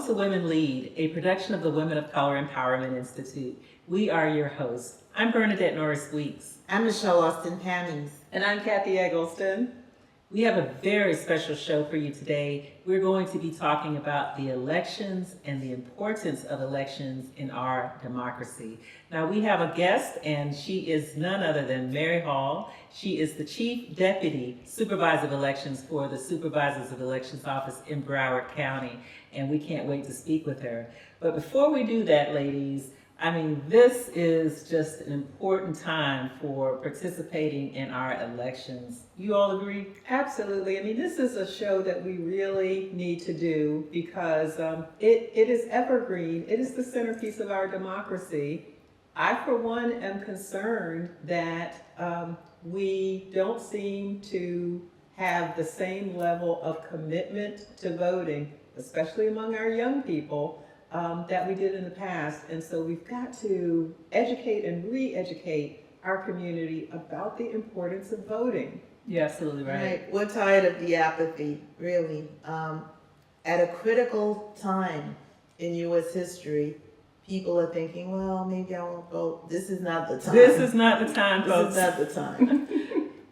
to Women Lead, a production of the Women of Color Empowerment Institute. We are your hosts. I'm Bernadette Norris Weeks. I'm Michelle Austin Pammies. And I'm Kathy Eggleston. We have a very special show for you today. We're going to be talking about the elections and the importance of elections in our democracy. Now we have a guest, and she is none other than Mary Hall. She is the Chief Deputy Supervisor of Elections for the Supervisors of Elections Office in Broward County, and we can't wait to speak with her. But before we do that, ladies, this is just an important time for participating in our elections. You all agree? Absolutely. This is a show that we really need to do because it is evergreen. It is the centerpiece of our democracy. I, for one, am concerned that we don't seem to have the same level of commitment to voting, especially among our young people, that we did in the past. And so we've got to educate and re-educate our community about the importance of voting. You're absolutely right. We're tired of the apathy, really. At a critical time in U.S. history, people are thinking, well, maybe I won't vote. This is not the time. This is not the time, folks. This is not the time.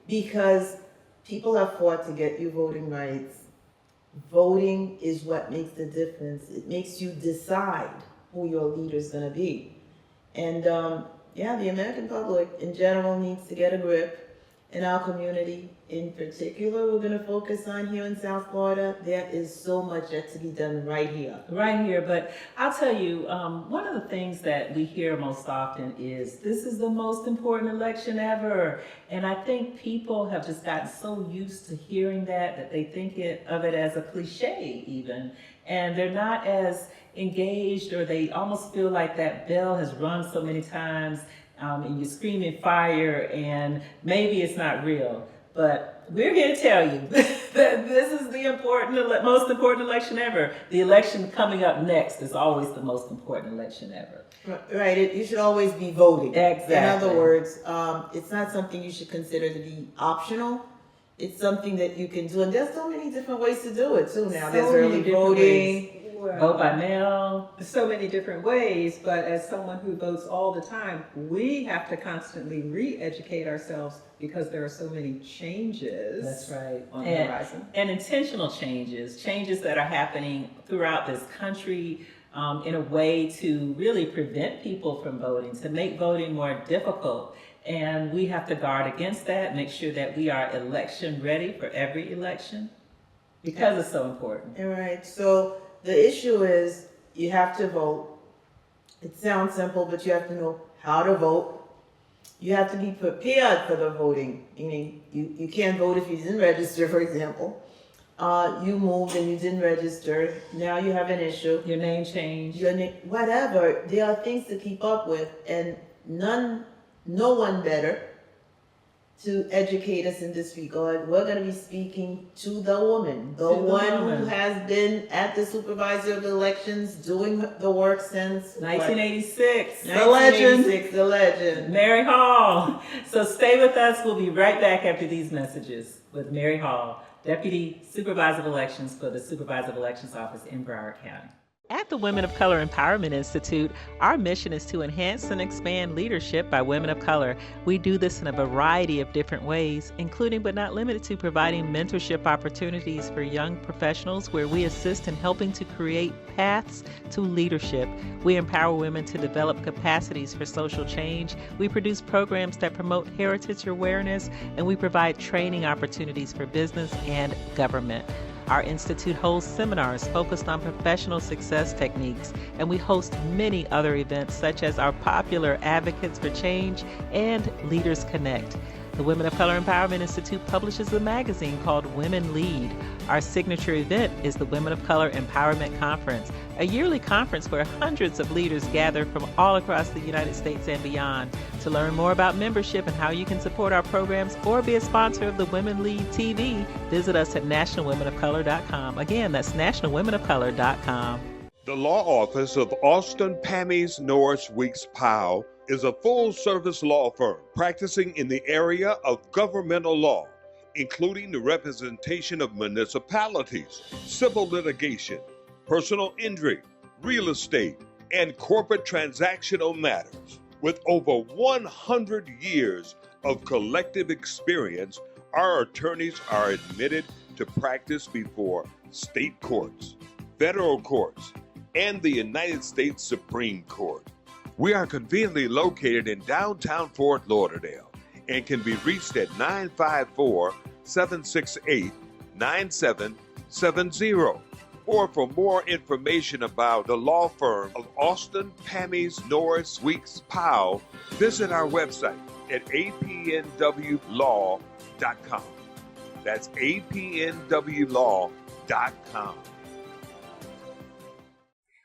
Because people have fought to get you voting rights. Voting is what makes the difference. It makes you decide who your leader is going to be. And the American public in general needs to get a grip. In our community in particular, we're going to focus on here in South Florida. There is so much yet to be done right here. Right here, but I'll tell you, one of the things that we hear most often is, this is the most important election ever. And I think people have just gotten so used to hearing that they think of it as a cliche even. And they're not as engaged, or they almost feel like that bell has rung so many times, and you're screaming fire, and maybe it's not real. But we're here to tell you that this is the most important election ever. The election coming up next is always the most important election ever. Right, you should always be voting. Exactly. In other words, it's not something you should consider to be optional. It's something that you can do, and there's so many different ways to do it too now. There's early voting. Vote by mail. So many different ways, but as someone who votes all the time, we have to constantly re-educate ourselves because there are so many changes. That's right. On the horizon. And intentional changes that are happening throughout this country in a way to really prevent people from voting, to make voting more difficult. And we have to guard against that, make sure that we are election ready for every election because it's so important. All right, so the issue is you have to vote. It sounds simple, but you have to know how to vote. You have to be prepared for the voting, meaning you can't vote if you didn't register, for example. You moved and you didn't register. Now you have an issue. Your name changed. Whatever. There are things to keep up with, and no one better to educate us in this regard. We're going to be speaking to the woman, the one who has been at the Supervisor of Elections doing the work since 1986. The legend. Mary Hall. So stay with us. We'll be right back after these messages with Mary Hall, Deputy Supervisor of Elections for the Supervisor of Elections Office in Broward County. At the Women of Color Empowerment Institute, our mission is to enhance and expand leadership by women of color. We do this in a variety of different ways, including but not limited to providing mentorship opportunities for young professionals where we assist in helping to create paths to leadership. We empower women to develop capacities for social change. We produce programs that promote heritage awareness, and we provide training opportunities for business and government. Our institute holds seminars focused on professional success techniques, and we host many other events such as our popular Advocates for Change and Leaders Connect. The Women of Color Empowerment Institute publishes a magazine called Women Lead. Our signature event is the Women of Color Empowerment Conference, a yearly conference where hundreds of leaders gather from all across the United States and beyond. To learn more about membership and how you can support our programs or be a sponsor of the Women Lead TV, visit us at nationalwomenofcolor.com. Again, that's nationalwomenofcolor.com. The law office of Austin Pammies Norris Weeks Powell is a full-service law firm practicing in the area of governmental law, including the representation of municipalities, civil litigation, personal injury, real estate, and corporate transactional matters. With over 100 years of collective experience, our attorneys are admitted to practice before state courts, federal courts, and the United States Supreme Court. We are conveniently located in downtown Fort Lauderdale and can be reached at 954-768-9770. Or for more information about the law firm of Austin, Pammies, Norris, Weeks, Powell, visit our website at apnwlaw.com. That's apnwlaw.com.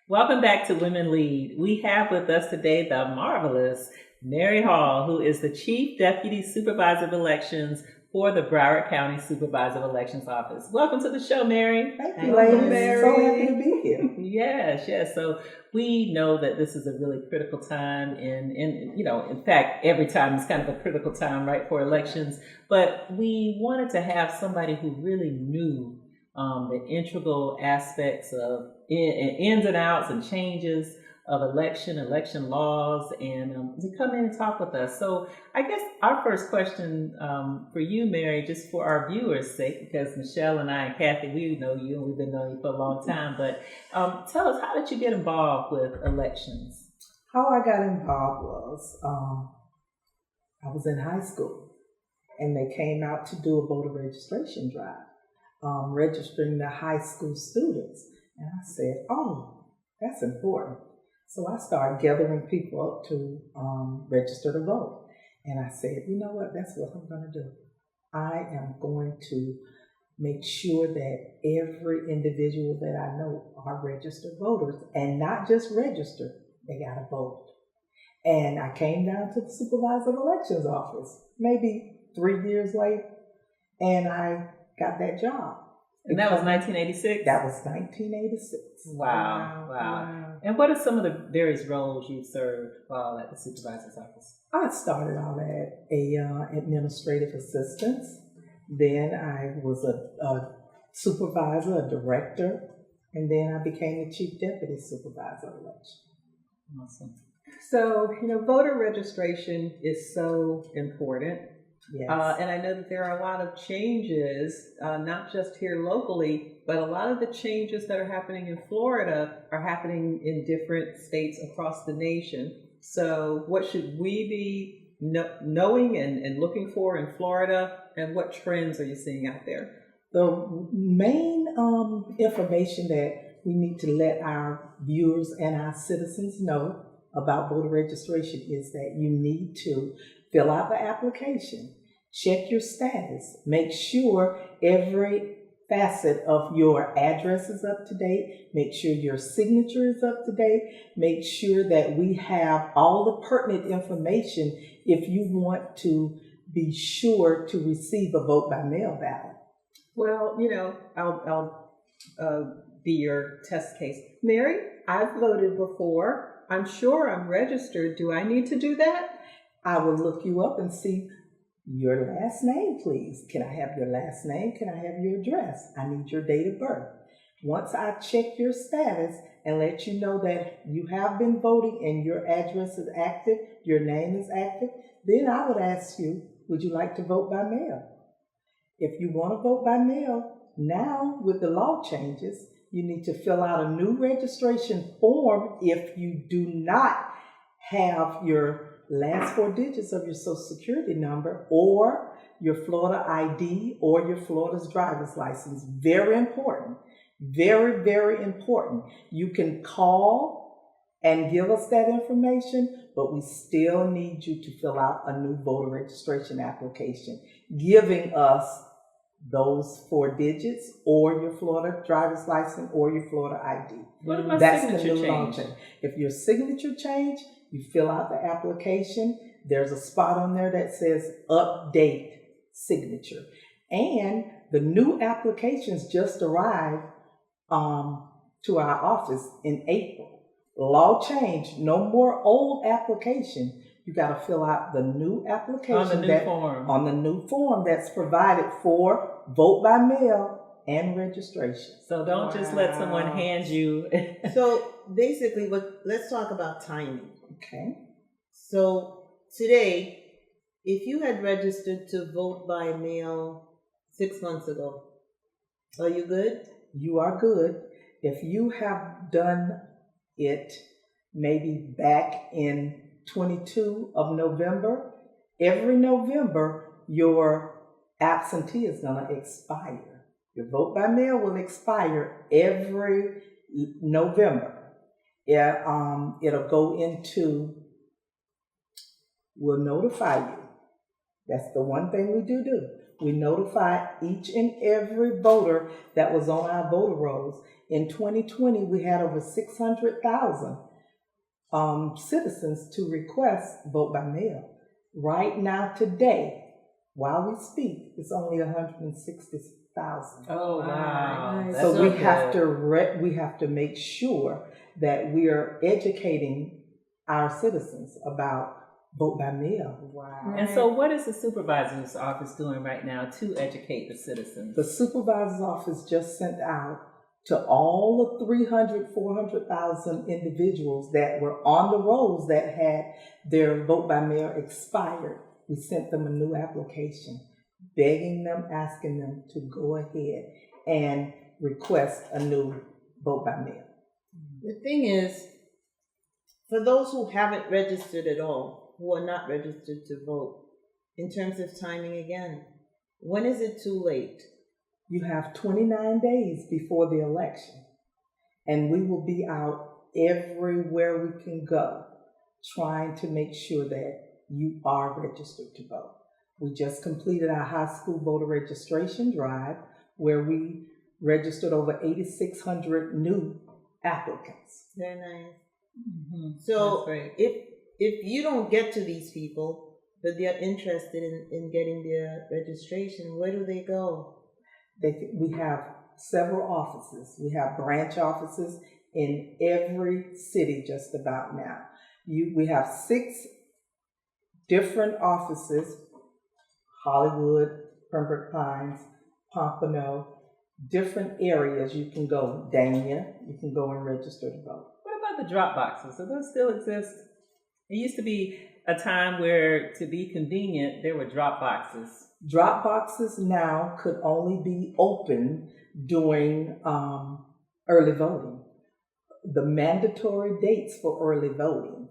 Welcome back to Women Lead. We have with us today the marvelous Mary Hall, who is the Chief Deputy Supervisor of Elections for the Broward County Supervisor of Elections Office. Welcome to the show, Mary. Thank you, ladies. Mary. So happy to be here. Yes. So we know that this is a really critical time, and in fact, every time is kind of a critical time, right, for elections. But we wanted to have somebody who really knew the integral aspects of ins and outs and changes of election laws, and to come in and talk with us. So I guess our first question for you, Mary, just for our viewers' sake, because Michelle and I and Kathy, we know you and we've been knowing you for a long time, but tell us, how did you get involved with elections? How I got involved was, I was in high school and they came out to do a voter registration drive, registering the high school students. And I said, oh, that's important. So I started gathering people up to register to vote. And I said, you know what, that's what I'm going to do. I am going to make sure that every individual that I know are registered voters, and not just registered, they got to vote. And I came down to the Supervisor of Elections office maybe 3 years later, and I got that job. And that was 1986? That was 1986. Wow. And what are some of the various roles you served while at the supervisor's office? I started out at a administrative assistant. Then I was a supervisor, a director, and then I became the chief deputy supervisor of elections. Awesome. So, voter registration is so important. Yes. And I know that there are a lot of changes, not just here locally, but a lot of the changes that are happening in Florida are happening in different states across the nation. So what should we be knowing and looking for in Florida, and what trends are you seeing out there? The main information that we need to let our viewers and our citizens know about voter registration is that you need to fill out the application, check your status, make sure every facet of your address is up to date, make sure your signature is up to date, make sure that we have all the pertinent information if you want to be sure to receive a vote by mail ballot. Well, I'll be your test case. Mary, I've voted before. I'm sure I'm registered. Do I need to do that? I will look you up and see your last name, please. Can I have your last name? Can I have your address? I need your date of birth. Once I check your status and let you know that you have been voting and your address is active, your name is active, then I would ask you, would you like to vote by mail? If you want to vote by mail, now with the law changes, you need to fill out a new registration form if you do not have your last 4 digits of your social security number or your Florida ID or your Florida's driver's license. Very important. Very, very important. You can call and give us that information, but we still need you to fill out a new voter registration application, giving us those 4 digits or your Florida driver's license or your Florida ID. What about That's signature the new law change. If your signature change, you fill out the application. There's a spot on there that says update signature. And the new applications just arrived to our office in April. Law change, no more old application. You got to fill out the new application on the new form. On the new form that's provided for vote by mail and registration. So don't just let someone hand you. So basically, let's talk about timing. Okay. So today, if you had registered to vote by mail 6 months ago, are you good? You are good. If you have done it maybe back in 22 of November, every November your absentee is going to expire. Your vote by mail will expire every November. It'll go into, we'll notify you. That's the one thing we do. We notify each and every voter that was on our voter rolls. In 2020, we had over 600,000 citizens to request vote by mail. Right now, today, while we speak, it's only 160,000. Oh, wow. Nice. That's So we good. have to make sure that we are educating our citizens about vote by mail. Wow. And so what is the supervisor's office doing right now to educate the citizens? The supervisor's office just sent out to all the 400,000 individuals that were on the rolls that had their vote by mail expired. We sent them a new application, begging them, asking them to go ahead and request a new vote by mail. The thing is, for those who haven't registered at all, who are not registered to vote, in terms of timing again, when is it too late? You have 29 days before the election, and we will be out everywhere we can go trying to make sure that you are registered to vote. We just completed our high school voter registration drive where we registered over 8,600 new applicants. Very nice. Mm-hmm. So That's great. if you don't get to these people, but they're interested in getting their registration, where do they go? We have several offices. We have branch offices in every city just about now. We have 6 different offices: Hollywood, Pembroke Pines, Pompano, different areas you can go. Dania, you can go and register to vote. What about the drop boxes? Do those still exist? It used to be a time where, to be convenient, there were drop boxes. Drop boxes now could only be open during early voting. The mandatory dates for early voting.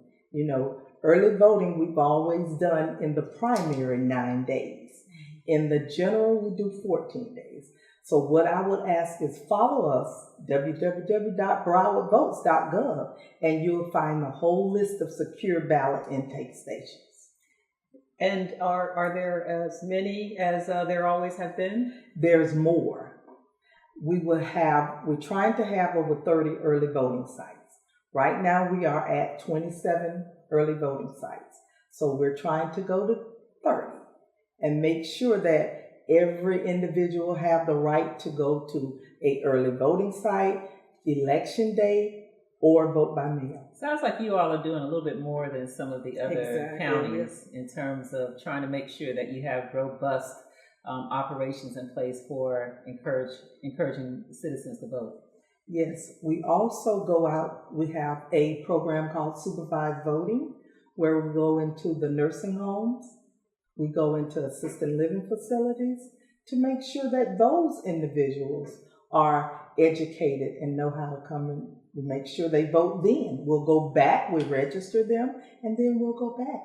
Early voting we've always done in the primary 9 days. In the general, we do 14 days. So what I would ask is follow us, www.browardvotes.gov, and you'll find the whole list of secure ballot intake stations. And are there as many as there always have been? There's more. We're trying to have over 30 early voting sites. Right now we are at 27 early voting sites. So we're trying to go to 30 and make sure that every individual have the right to go to a early voting site, election day, or vote by mail. Sounds like you all are doing a little bit more than some of the other Exactly. counties in terms of trying to make sure that you have robust operations in place for encouraging citizens to vote. Yes, we also go out, we have a program called Supervised Voting, where we go into the nursing homes, we go into assisted living facilities to make sure that those individuals are educated and know how to come and we make sure they vote then. We'll go back, we register them, and then we'll go back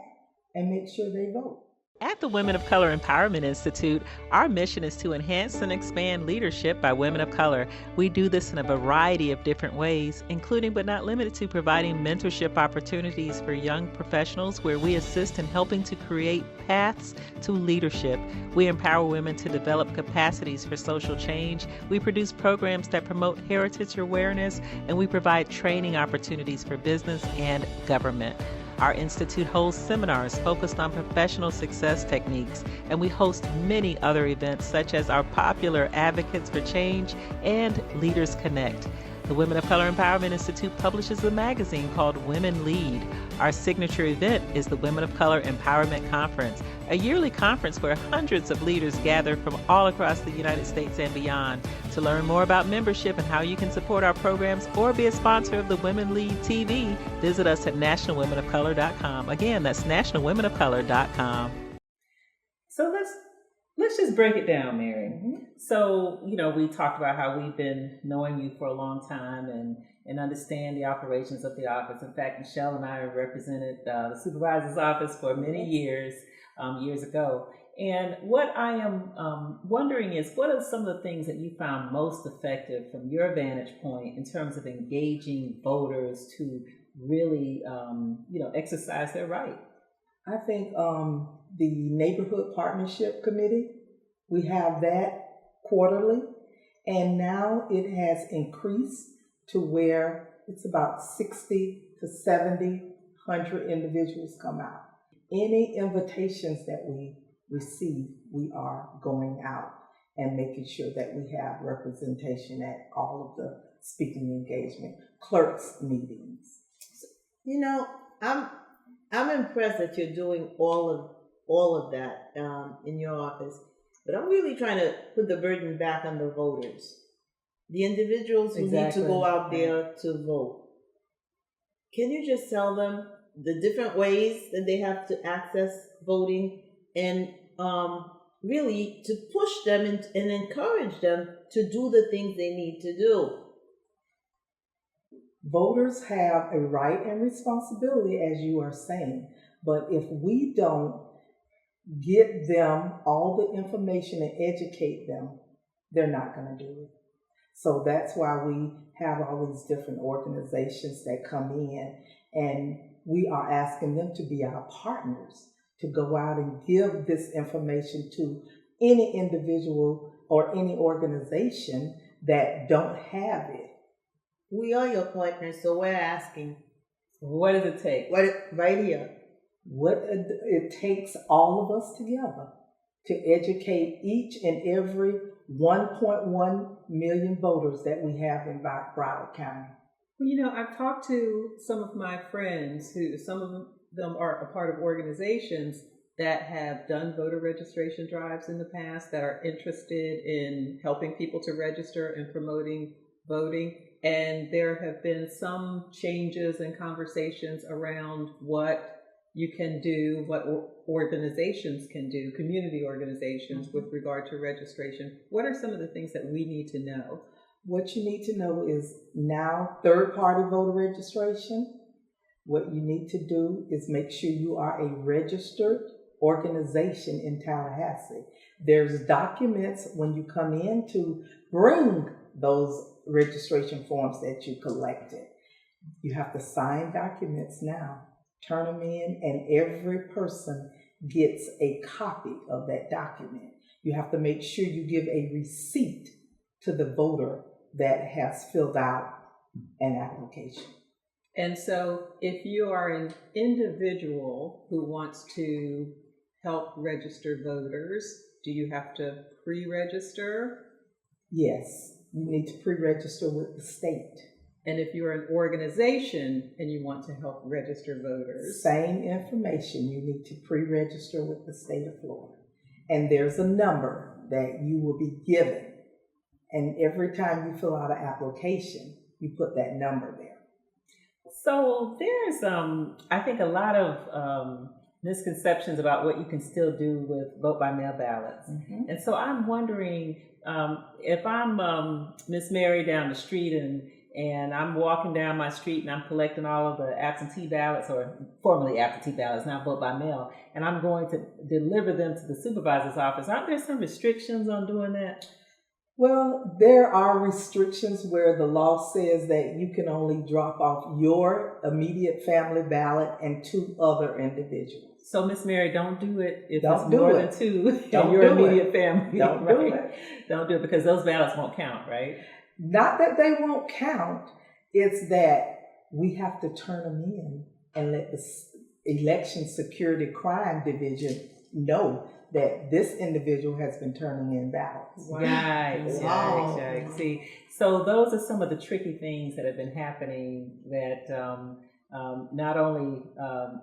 and make sure they vote. At the Women of Color Empowerment Institute, our mission is to enhance and expand leadership by women of color. We do this in a variety of different ways, including but not limited to providing mentorship opportunities for young professionals where we assist in helping to create paths to leadership. We empower women to develop capacities for social change. We produce programs that promote heritage awareness, and we provide training opportunities for business and government. Our institute holds seminars focused on professional success techniques, and we host many other events such as our popular Advocates for Change and Leaders Connect. The Women of Color Empowerment Institute publishes a magazine called Women Lead. Our signature event is the Women of Color Empowerment Conference, a yearly conference where hundreds of leaders gather from all across the United States and beyond. To learn more about membership and how you can support our programs or be a sponsor of the Women Lead TV, visit us at nationalwomenofcolor.com. Again, that's nationalwomenofcolor.com. So let's just break it down, Mary. So, we talked about how we've been knowing you for a long time and understand the operations of the office. In fact, Michelle and I have represented the supervisor's office for many years ago. And what I am wondering is, what are some of the things that you found most effective from your vantage point in terms of engaging voters to really, exercise their right? I think the Neighborhood Partnership Committee, we have that quarterly, and now it has increased to where it's about 60 to 70, 100 individuals come out. Any invitations that we receive, we are going out and making sure that we have representation at all of the speaking engagement, clerks meetings. I'm impressed that you're doing all of that in your office, but I'm really trying to put the burden back on the voters, the individuals who need to go out there to vote. Can you just tell them the different ways that they have to access voting and really to push them and encourage them to do the things they need to do? Voters have a right and responsibility, as you are saying, but if we don't give them all the information and educate them, they're not going to do it. So that's why we have all these different organizations that come in, and we are asking them to be our partners, to go out and give this information to any individual or any organization that don't have it. We are your partners, so we're asking. What does it take? Right here. What it takes all of us together to educate each and every 1.1 million voters that we have in Broward County. Well, I've talked to some of my friends who, some of them are a part of organizations that have done voter registration drives in the past, that are interested in helping people to register and promoting voting. And there have been some changes and conversations around what you can do, what organizations can do, community organizations, with regard to registration. What are some of the things that we need to know? What you need to know is now third-party voter registration. What you need to do is make sure you are a registered organization in Tallahassee. There's documents when you come in to bring those registration forms that you collected. You have to sign documents now, turn them in, and every person gets a copy of that document. You have to make sure you give a receipt to the voter that has filled out an application. And so if you are an individual who wants to help register voters, do you have to pre-register? Yes. You need to pre-register with the state. And if you're an organization and you want to help register voters? Same information. You need to pre-register with the state of Florida. And there's a number that you will be given. And every time you fill out an application, you put that number there. So there's, I think, a lot of misconceptions about what you can still do with vote-by-mail ballots. Mm-hmm. And so I'm wondering, if I'm Miss Mary down the street and I'm walking down my street and I'm collecting all of the absentee ballots, or formerly absentee ballots, now vote by mail, and I'm going to deliver them to the supervisor's office, aren't there some restrictions on doing that? Well, there are restrictions where the law says that you can only drop off your immediate family ballot and 2 other individuals. So, Miss Mary, don't do it if don't it's more than 2 in your immediate family. Don't right? do it. Don't do it, because those ballots won't count, right? Not that they won't count. It's that we have to turn them in and let the Election Security Crime Division know that this individual has been turning in ballots. Right. See, so those are some of the tricky things that have been happening that not only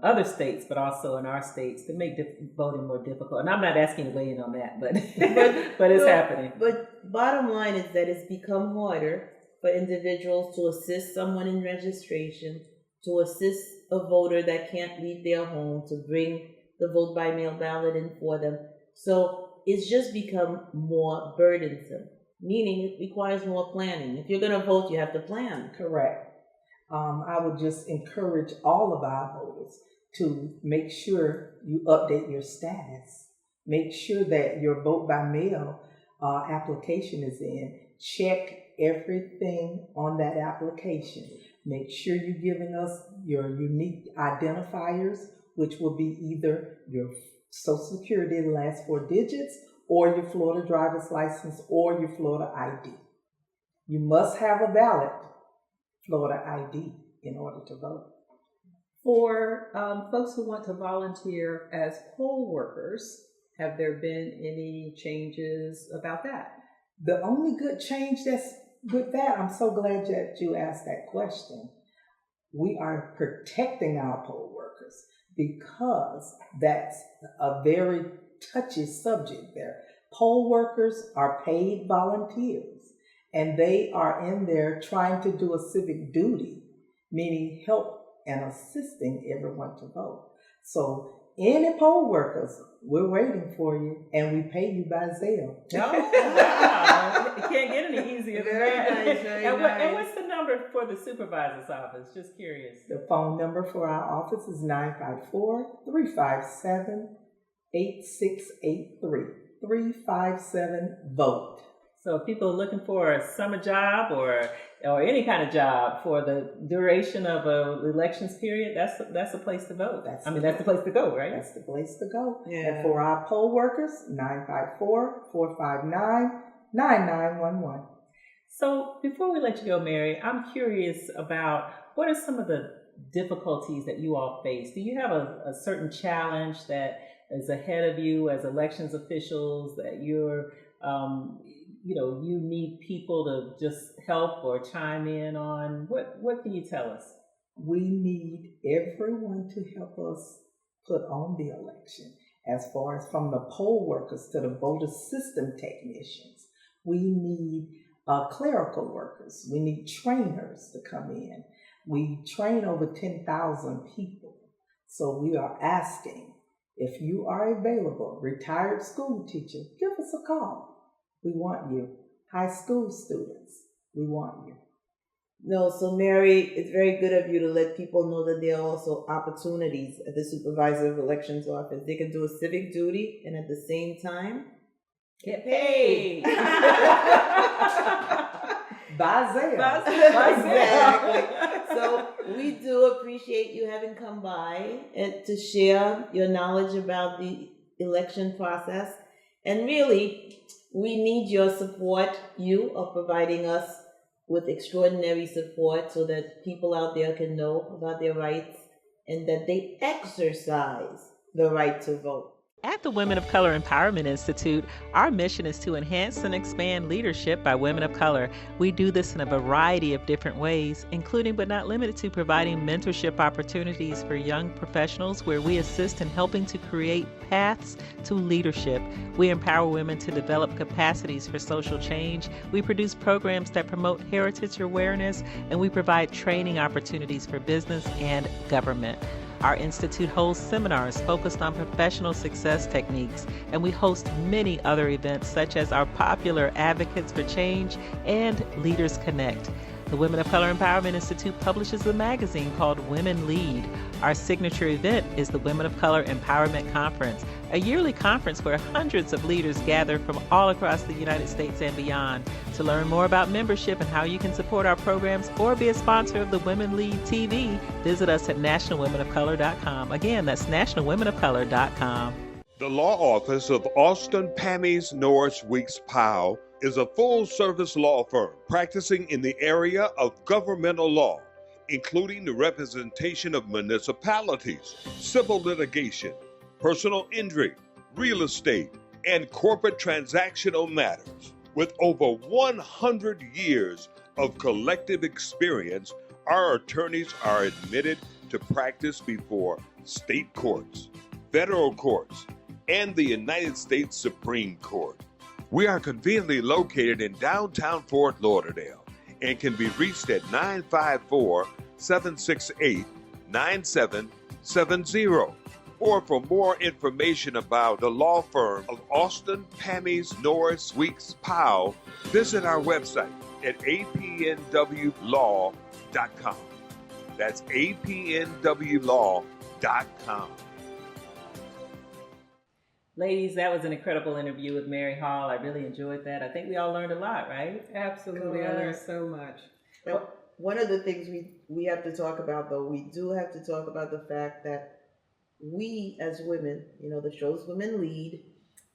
other states, but also in our states to make voting more difficult. And I'm not asking you to weigh in on that, but but it's happening. But bottom line is that it's become harder for individuals to assist someone in registration, to assist a voter that can't leave their home, to bring the vote by mail ballot in for them. So it's just become more burdensome, meaning it requires more planning. If you're going to vote, you have to plan. Correct. I would just encourage all of our voters to make sure you update your status. Make sure that your vote by mail application is in. Check everything on that application. Make sure you're giving us your unique identifiers, which will be either your Social Security, the last 4 digits, or your Florida driver's license, or your Florida ID. You must have a valid Florida ID in order to vote. For folks who want to volunteer as poll workers, have there been any changes about that? The only good change that's with that, I'm so glad that you asked that question. We are protecting our poll workers because that's a very touchy subject there. Poll workers are paid volunteers, and they are in there trying to do a civic duty, meaning help and assisting everyone to vote. So any poll workers, we're waiting for you, and we pay you by Zelle. Oh, wow. It can't get any easier than Very that. nice, very and nice. what's the number for the supervisor's office? Just curious. The phone number for our office is 954-357-8683. 357-VOTE. So if people are looking for a summer job or any kind of job for the duration of a elections period, that's the place to vote. That's the place to go, right? That's the place to go. Yeah. And for our poll workers, 954-459-9911. So before we let you go, Mary, I'm curious about what are some of the difficulties that you all face? Do you have a certain challenge that is ahead of you as elections officials that you're you need people to just help or chime in on? What can you tell us? We need everyone to help us put on the election, as far as from the poll workers to the voter system technicians. We need clerical workers. We need trainers to come in. We train over 10,000 people. So we are asking, if you are available, retired school teacher, give us a call. We want you. High school students, we want you. No, so Mary, it's very good of you to let people know that there are also opportunities at the Supervisor of Elections office. They can do a civic duty and at the same time Get paid. By Zelle. Exactly. So we do appreciate you having come by and to share your knowledge about the election process. And really, we need your support. You are providing us with extraordinary support so that people out there can know about their rights and that they exercise the right to vote. At the Women of Color Empowerment Institute, our mission is to enhance and expand leadership by women of color. We do this in a variety of different ways, including but not limited to providing mentorship opportunities for young professionals where we assist in helping to create paths to leadership. We empower women to develop capacities for social change. We produce programs that promote heritage awareness, and we provide training opportunities for business and government. Our institute holds seminars focused on professional success techniques, and we host many other events such as our popular Advocates for Change and Leaders Connect. The Women of Color Empowerment Institute publishes a magazine called Women Lead. Our signature event is the Women of Color Empowerment Conference, a yearly conference where hundreds of leaders gather from all across the United States and beyond. To learn more about membership and how you can support our programs or be a sponsor of the Women Lead TV, visit us at nationalwomenofcolor.com. Again, that's nationalwomenofcolor.com. The law office of Austin Pammies Norris Weeks Powell is a full-service law firm practicing in the area of governmental law, including the representation of municipalities, civil litigation, personal injury, real estate, and corporate transactional matters. With over 100 years of collective experience, our attorneys are admitted to practice before state courts, federal courts, and the United States Supreme Court. We are conveniently located in downtown Fort Lauderdale and can be reached at 954-768-9770. Or for more information about the law firm of Austin, Pammies, Norris, Weeks, Powell, visit our website at apnwlaw.com. That's apnwlaw.com. Ladies, that was an incredible interview with Mary Hall. I really enjoyed that. I think we all learned a lot, right? Absolutely, I learned so much. Now, one of the things we have to talk about, though, we do have to talk about the fact that we as women, the show's Women Lead,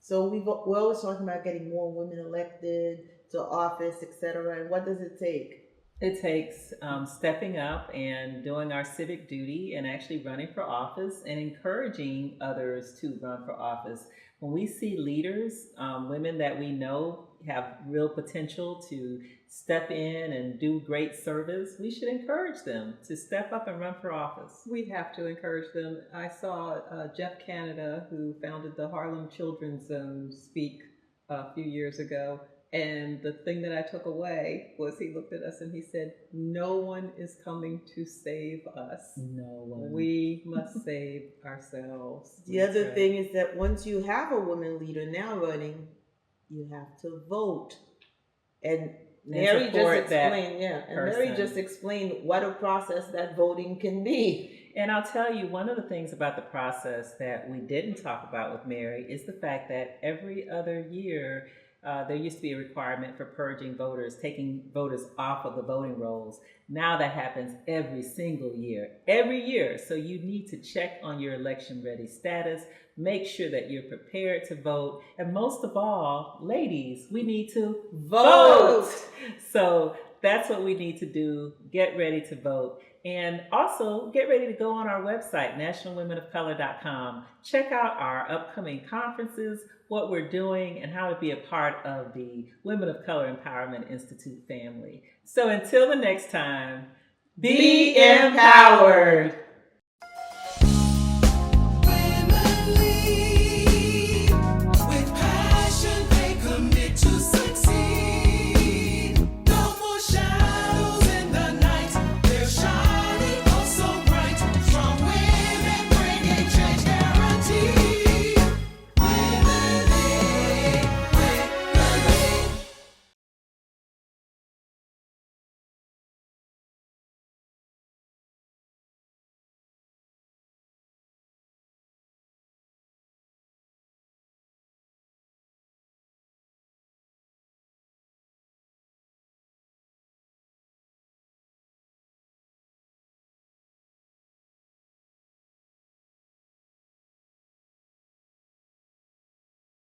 so we're always talking about getting more women elected to office, etc. And what does it take? It takes stepping up and doing our civic duty and actually running for office and encouraging others to run for office. When we see leaders, women that we know have real potential to step in and do great service, we should encourage them to step up and run for office. We have to encourage them. I saw Jeff Canada, who founded the Harlem Children's Zone, speak a few years ago. And the thing that I took away was he looked at us and he said, "No one is coming to save us. No one. We must save ourselves." The other thing is that once you have a woman leader now running, you have to vote. And Mary just explained what a process that voting can be. And I'll tell you, one of the things about the process that we didn't talk about with Mary is the fact that every other year, there used to be a requirement for purging voters, taking voters off of the voting rolls. Now that happens every single year. Every year. So you need to check on your election ready status, make sure that you're prepared to vote, and most of all, ladies, we need to vote. So that's what we need to do. Get ready to vote. And also get ready to go on our website, nationalwomenofcolor.com. Check out our upcoming conferences, what we're doing, and how to be a part of the Women of Color Empowerment Institute family. So until the next time, be empowered.